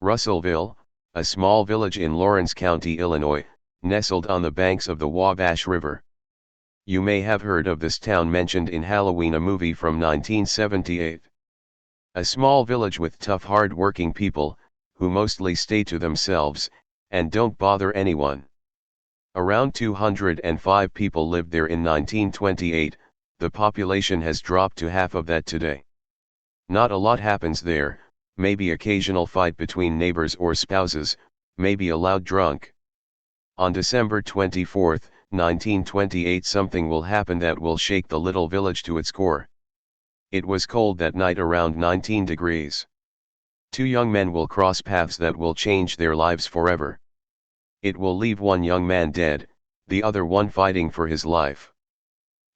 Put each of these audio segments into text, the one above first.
Russellville, a small village in Lawrence County, Illinois, nestled on the banks of the Wabash River. You may have heard of this town mentioned in Halloween, a movie from 1978. A small village with tough, hard-working people, who mostly stay to themselves, and don't bother anyone. Around 205 people lived there in 1928, the population has dropped to half of that today. Not a lot happens there, maybe occasional fight between neighbors or spouses, maybe a loud drunk. On December 24, 1928, something will happen that will shake the little village to its core. It was cold that night, around 19 degrees. Two young men will cross paths that will change their lives forever. It will leave one young man dead, the other one fighting for his life.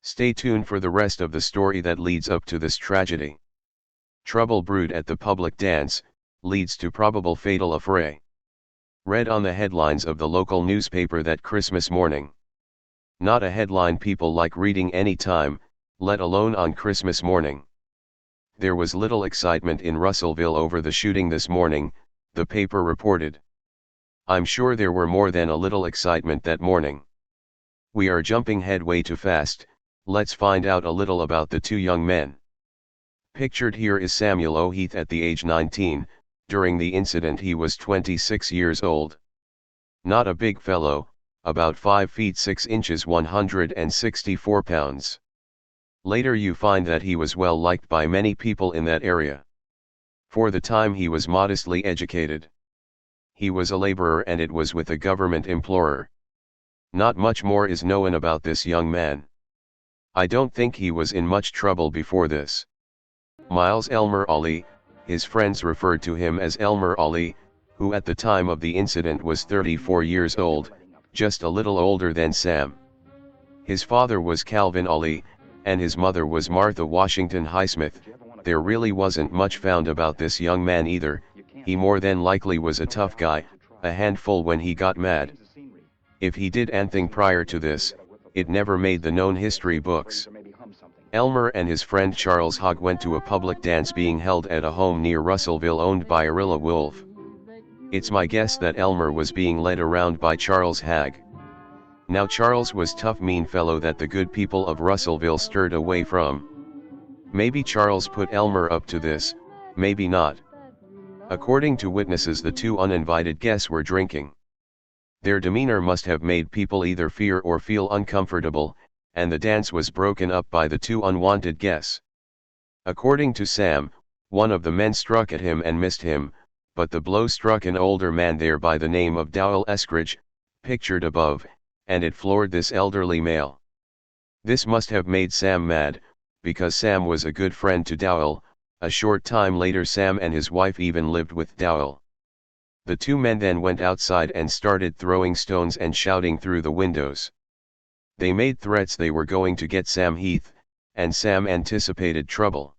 Stay tuned for the rest of the story that leads up to this tragedy. Trouble brewed at the public dance, leads to probable fatal affray. Read on the headlines of the local newspaper that Christmas morning. Not a headline people like reading any time, let alone on Christmas morning. There was little excitement in Russellville over the shooting this morning, the paper reported. I'm sure there were more than a little excitement that morning. We are jumping ahead way too fast, let's find out a little about the two young men. Pictured here is Samuel O. Heath at the age 19, during the incident he was 26 years old. Not a big fellow, about 5 feet 6 inches 164 pounds. Later you find that he was well liked by many people in that area. For the time he was modestly educated. He was a laborer and it was with a government employer. Not much more is known about this young man. I don't think he was in much trouble before this. Miles Elmer Allee, his friends referred to him as Elmer Allee, who at the time of the incident was 34 years old, just a little older than Sam. His father was Calvin Allee, and his mother was Martha Washington Highsmith. There really wasn't much found about this young man either. He more than likely was a tough guy, a handful when he got mad. If he did anything prior to this, it never made the known history books. Elmer and his friend Charles Haag went to a public dance being held at a home near Russellville owned by Arilla Wolf. It's my guess that Elmer was being led around by Charles Haag. Now Charles was tough, mean fellow that the good people of Russellville stirred away from. Maybe Charles put Elmer up to this, maybe not. According to witnesses, the two uninvited guests were drinking. Their demeanor must have made people either fear or feel uncomfortable, and the dance was broken up by the two unwanted guests. According to Sam, one of the men struck at him and missed him, but the blow struck an older man there by the name of Dowell Eskridge, pictured above, and it floored this elderly male. This must have made Sam mad, because Sam was a good friend to Dowell. A short time later Sam and his wife even lived with Dowell. The two men then went outside and started throwing stones and shouting through the windows. They made threats they were going to get Sam Heath, and Sam anticipated trouble.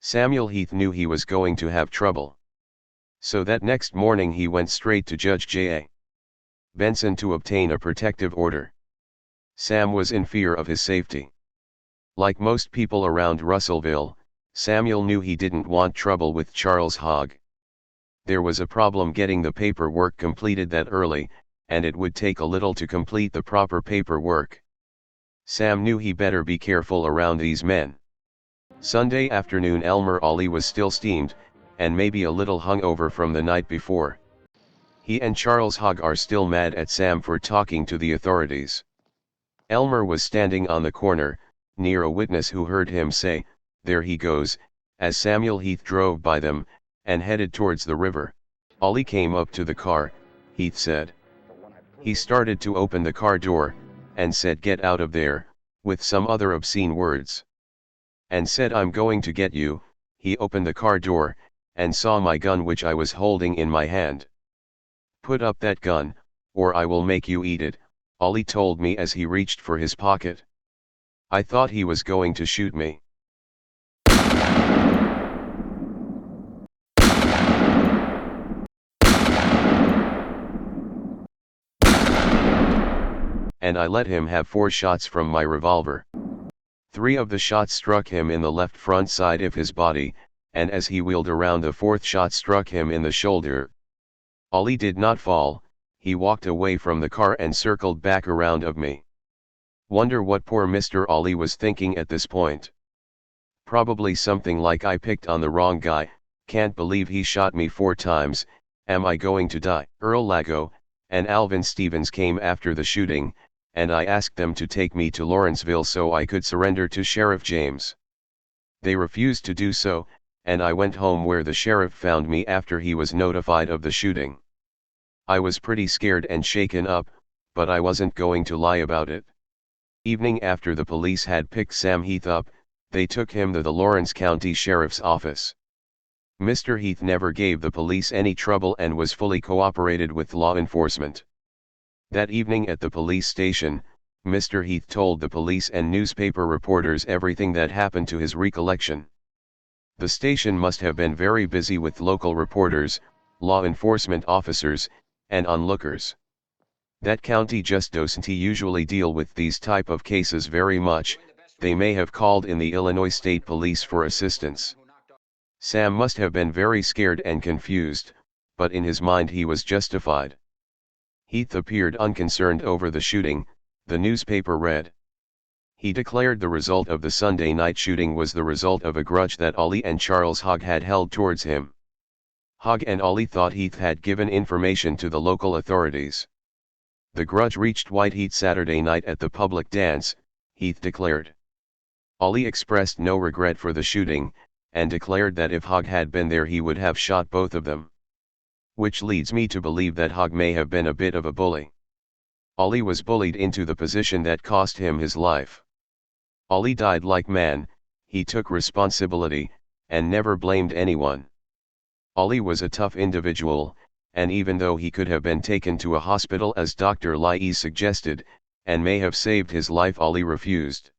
Samuel Heath knew he was going to have trouble. So that next morning he went straight to Judge J.A. Benson to obtain a protective order. Sam was in fear of his safety. Like most people around Russellville, Samuel knew he didn't want trouble with Charles Haag. There was a problem getting the paperwork completed that early, and it would take a little to complete the proper paperwork. Sam knew he better be careful around these men. Sunday afternoon Elmer Allee was still steamed, and maybe a little hungover from the night before. He and Charles Haag are still mad at Sam for talking to the authorities. Elmer was standing on the corner, near a witness who heard him say, "There he goes," as Samuel Heath drove by them, and headed towards the river. Allee came up to the car, Heath said. He started to open the car door, and said, "Get out of there," with some other obscene words. And said, "I'm going to get you." He opened the car door, and saw my gun which I was holding in my hand. "Put up that gun, or I will make you eat it," Allee told me as he reached for his pocket. I thought he was going to shoot me. And I let him have 4 shots from my revolver. 3 of the shots struck him in the left front side of his body, and as he wheeled around the 4th shot struck him in the shoulder, Allee did not fall, he walked away from the car and circled back around of me. Wonder what poor Mr. Allee was thinking at this point. Probably something like, I picked on the wrong guy, can't believe he shot me 4 times, am I going to die? Earl Lago and Alvin Stevens came after the shooting, and I asked them to take me to Lawrenceville so I could surrender to Sheriff James. They refused to do so, and I went home where the sheriff found me after he was notified of the shooting. I was pretty scared and shaken up, but I wasn't going to lie about it. Evening after the police had picked Sam Heath up, they took him to the Lawrence County Sheriff's Office. Mr. Heath never gave the police any trouble and was fully cooperated with law enforcement. That evening at the police station, Mr. Heath told the police and newspaper reporters everything that happened to his recollection. The station must have been very busy with local reporters, law enforcement officers, and onlookers. That county just doesn't usually deal with these type of cases very much, they may have called in the Illinois State Police for assistance. Sam must have been very scared and confused, but in his mind he was justified. Heath appeared unconcerned over the shooting, the newspaper read. He declared the result of the Sunday night shooting was the result of a grudge that Allee and Charles Haag had held towards him. Haag and Allee thought Heath had given information to the local authorities. The grudge reached white heat Saturday night at the public dance, Heath declared. Allee expressed no regret for the shooting, and declared that if Haag had been there he would have shot both of them. Which leads me to believe that Haag may have been a bit of a bully. Allee was bullied into the position that cost him his life. Allee died like man, he took responsibility, and never blamed anyone. Allee was a tough individual, and even though he could have been taken to a hospital as Dr. Allee suggested, and may have saved his life, Allee refused.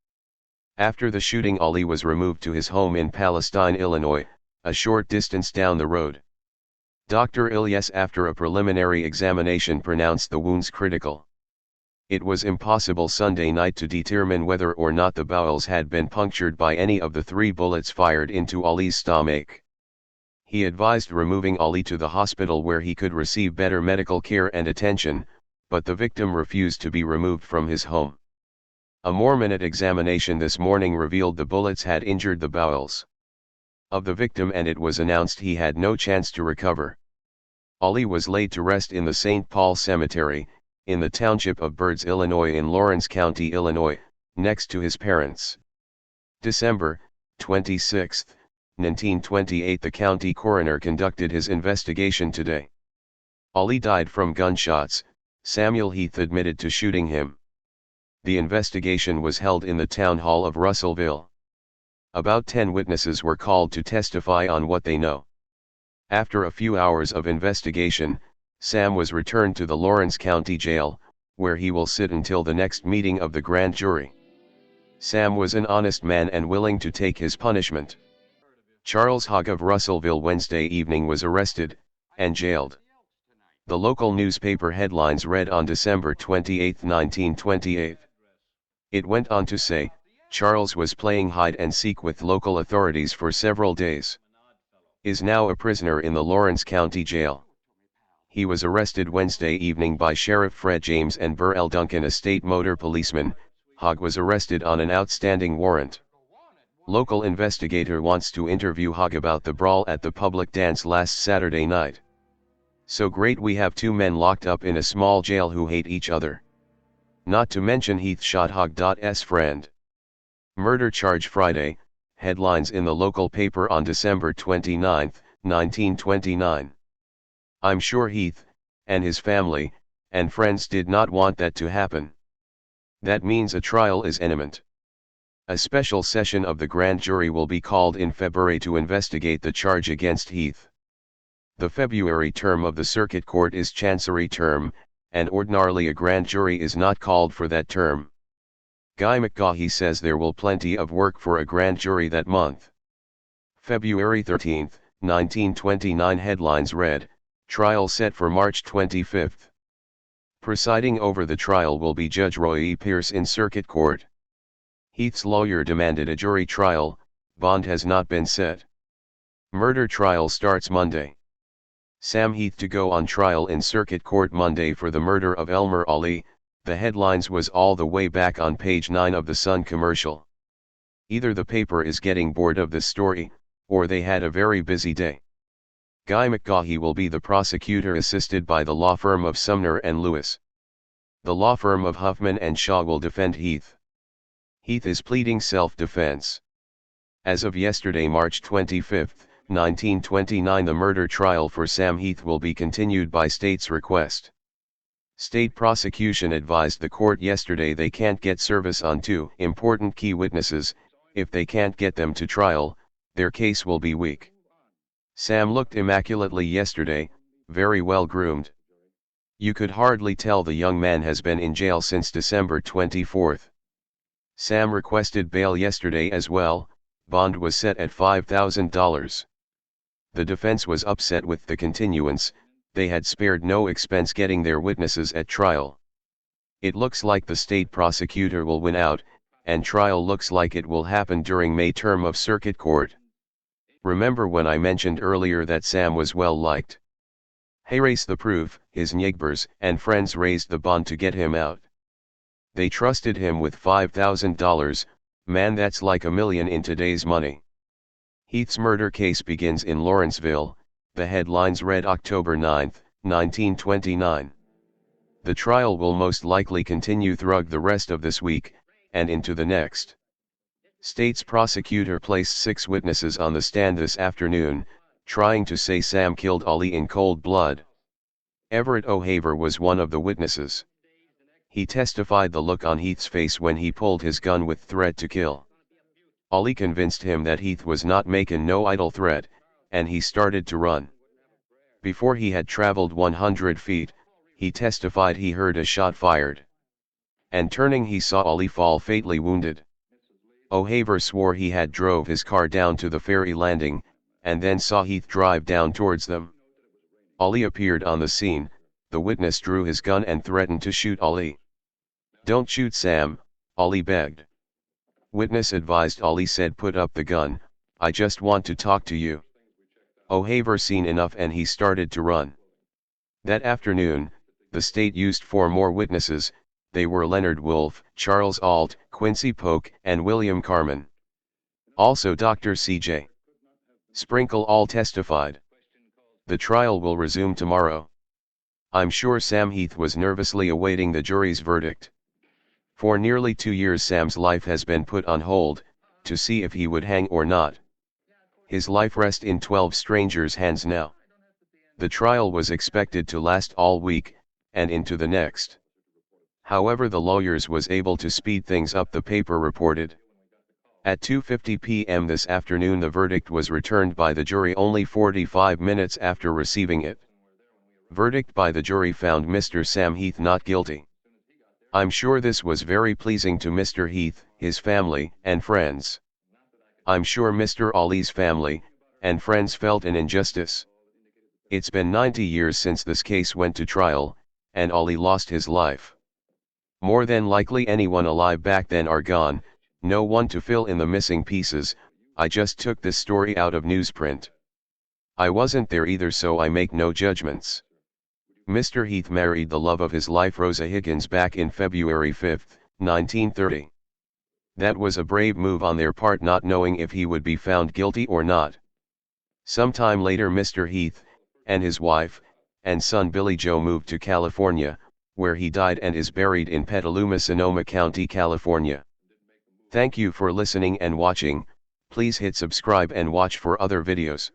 After the shooting, Allee was removed to his home in Palestine, Illinois, a short distance down the road. Dr. Ilyes, after a preliminary examination, pronounced the wounds critical. It was impossible Sunday night to determine whether or not the bowels had been punctured by any of the 3 bullets fired into Allee's stomach. He advised removing Allee to the hospital where he could receive better medical care and attention, but the victim refused to be removed from his home. A more minute examination this morning revealed the bullets had injured the bowels of the victim, and it was announced he had no chance to recover. Allee was laid to rest in the St. Paul Cemetery, in the township of Birds, Illinois in Lawrence County, Illinois, next to his parents. December 26, 1928. The county coroner conducted his investigation today. Allee died from gunshots, Samuel Heath admitted to shooting him. The investigation was held in the town hall of Russellville. About 10 witnesses were called to testify on what they know. After a few hours of investigation, Sam was returned to the Lawrence County Jail, where he will sit until the next meeting of the grand jury. Sam was an honest man and willing to take his punishment. Charles Haag of Russellville Wednesday evening was arrested, and jailed. The local newspaper headlines read on December 28, 1928. It went on to say, Charles was playing hide and seek with local authorities for several days. Is now a prisoner in the Lawrence County Jail. He was arrested Wednesday evening by Sheriff Fred James and Burrell Duncan, a state motor policeman. Haag was arrested on an outstanding warrant. Local investigator wants to interview Haag about the brawl at the public dance last Saturday night. So great, we have 2 men locked up in a small jail who hate each other. Not to mention Heath shot Haag's friend. Murder charge Friday, headlines in the local paper on December 29, 1929. I'm sure Heath, and his family, and friends did not want that to happen. That means a trial is imminent. A special session of the grand jury will be called in February to investigate the charge against Heath. The February term of the circuit court is chancery term, and ordinarily a grand jury is not called for that term. Guy McGahey says there will plenty of work for a grand jury that month. February 13, 1929 headlines read, trial set for March 25. Presiding over the trial will be Judge Roy E. Pierce in circuit court. Heath's lawyer demanded a jury trial, bond has not been set. Murder trial starts Monday. Sam Heath to go on trial in circuit court Monday for the murder of Elmer Allee. The headlines was all the way back on page 9 of the Sun commercial. Either the paper is getting bored of this story, or they had a very busy day. Guy McGahee will be the prosecutor assisted by the law firm of Sumner and Lewis. The law firm of Huffman and Shaw will defend Heath. Heath is pleading self-defense. As of yesterday, March 25, 1929, the murder trial for Sam Heath will be continued by state's request. State prosecution advised the court yesterday they can't get service on two important key witnesses. If they can't get them to trial, their case will be weak. Sam looked immaculately yesterday, very well groomed. You could hardly tell the young man has been in jail since December 24. Sam requested bail yesterday as well. Bond was set at $5,000. The defense was upset with the continuance. They had spared no expense getting their witnesses at trial. It looks like the state prosecutor will win out, and trial looks like it will happen during May term of circuit court. Remember when I mentioned earlier that Sam was well liked? Race the proof, his neighbors and friends raised the bond to get him out. They trusted him with $5,000, man, that's like $1 million in today's money. Heath's murder case begins in Lawrenceville. The headlines read October 9, 1929. The trial will most likely continue throughout the rest of this week, and into the next. State's prosecutor placed 6 witnesses on the stand this afternoon, trying to say Sam killed Allee in cold blood. Everett O'Haver was one of the witnesses. He testified the look on Heath's face when he pulled his gun with threat to kill. Allee convinced him that Heath was not making no idle threat, and he started to run. Before he had traveled 100 feet, he testified he heard a shot fired. And turning he saw Allee fall fatally wounded. O'Haver swore he had drove his car down to the ferry landing, and then saw Heath drive down towards them. Allee appeared on the scene. The witness drew his gun and threatened to shoot Allee. "Don't shoot Sam," Allee begged. Witness advised Allee said, "Put up the gun, I just want to talk to you." O'Haver seen enough and he started to run. That afternoon, the state used 4 more witnesses. They were Leonard Wolfe, Charles Alt, Quincy Polk, and William Carman. Also Dr. C.J. Sprinkle all testified. The trial will resume tomorrow. I'm sure Sam Heath was nervously awaiting the jury's verdict. For nearly 2 years Sam's life has been put on hold, to see if he would hang or not. His life rests in 12 strangers' hands now. The trial was expected to last all week, and into the next. However, the lawyers was able to speed things up, the paper reported. At 2:50 p.m. this afternoon the verdict was returned by the jury only 45 minutes after receiving it. Verdict by the jury found Mr. Sam Heath not guilty. I'm sure this was very pleasing to Mr. Heath, his family, and friends. I'm sure Mr. Allee's family and friends felt an injustice. It's been 90 years since this case went to trial, and Allee lost his life. More than likely anyone alive back then are gone, no one to fill in the missing pieces. I just took this story out of newsprint. I wasn't there either, so I make no judgments. Mr. Heath married the love of his life, Rosa Higgins, back in February 5, 1930. That was a brave move on their part, not knowing if he would be found guilty or not. Sometime later Mr. Heath, and his wife, and son Billy Joe moved to California, where he died and is buried in Petaluma, Sonoma County, California. Thank you for listening and watching. Please hit subscribe and watch for other videos.